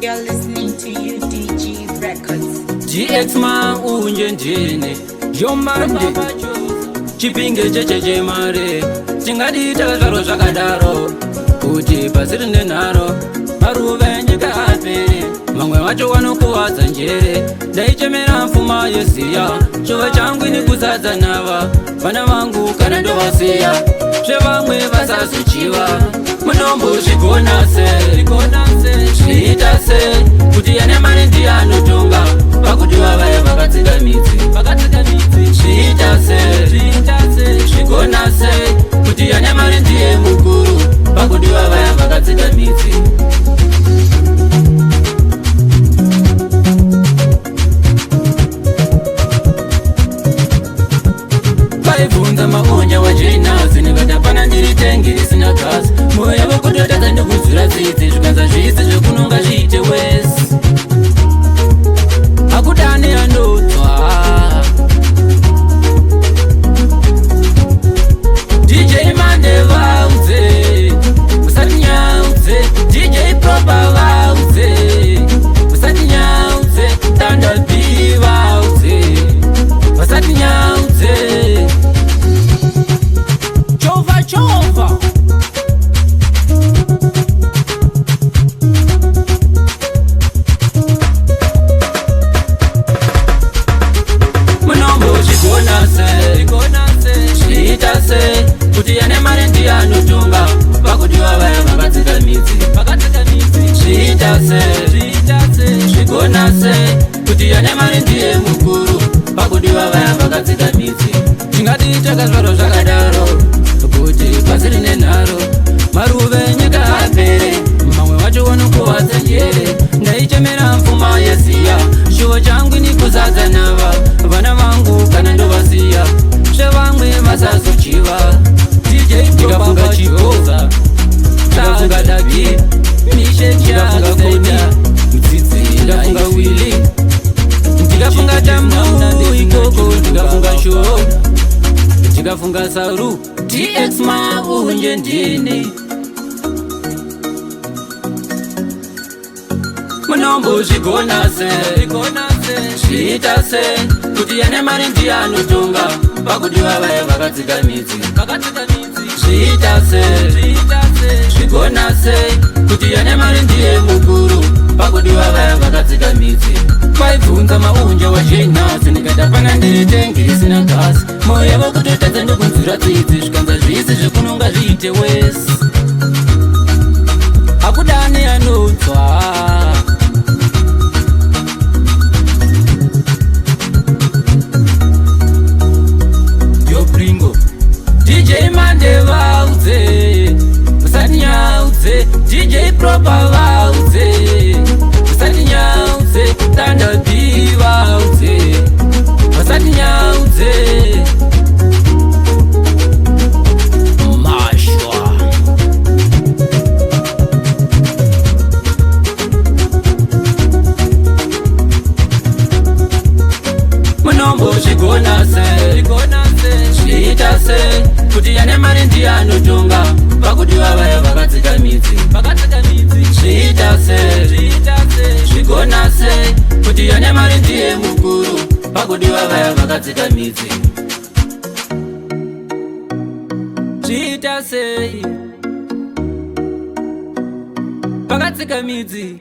You're listening to UDG Records. Dx-Maunje ndine Dx-Maunje chipinge checheche mare chingadita zvaro zvakadaro kuti pasi rine nharo maruve nyika apere mamwe vacho vanokuvadza njere ndaichemera pfuma yeziya chova changu ni kuzadza nhava vana vangu kana ndovasiya zvevamwe vasazochiva munombozvigona sei zviita sei kuti ane mari ndiye anotonga pakuti vavaya vakatsika midzi zviita sei zvigona sei kuti ane mari ndiye mukuru pakuti vavaya vakatsika midzi vaibvunza maonja wajinazi nikatapana ndiri tengi risina gasi moyo yavo kutotadza ndikudzura tsitsi zvikanza zvisi zvekunonga zviite wesi hakudani andotswa Dj-Maunje vaudze usatinyaudze DJ proper vaudze usatinyaudze Standard B vaudze usatinyaudze chova munombo zvigona sei zviita sei kuti ane mari ndiye anotonga pakuti vavaya vakatsika midzi zviita sei zvigona sei kuti ane mari ndiye mukuru pakuti vavaya vakatsika midzi tingatiitaka zvaro zvakadaro kuti pasi rine nharo maruve nyika apere mamwe vacho vanokuvadza njere ndaichemera pfuma yeziya shuvo changu ni kuzadza nhava vana vangu kana ndovasiya zvevamwe vasazochiva ndikafunga chigoza ndikafunga dagi mishe ndikafunga kodi mutsitsi ndikafunga wili ndikafunga tambu ikoko ndikafunga sho ndikafunga saru Dx-Maunje ndine munombo zvigona sei zviita sei kuti ane mari ndiye anotonga pakuti vavaya vakatsika midzi zviita sei zvigona sei kuti ane mari ndiye mukuru pakuti vavaya vakatsika midzi vaibvunza maunja wazvenhasi nikatapana ndiri tengi risina gasi moyo yavo kutotadza ndokunzwira tsitsi zvikanza zvisi zvekunonga zviite wesi hakudani anotswa Dj-Maunje vaudze usatinyaudze DJ proper vaudze usatinyaudze Standard B vaudze usatinyaudze mashwa munombo zvigona sei zviita sei kuti ane mari ndiye anotonga pakuti vavaya vakatsika midzi zviita sei zvigona sei kuti ane mari ndiye mukuru pakuti vavaya vakatsika midzi zviita sei vakatsika midzi.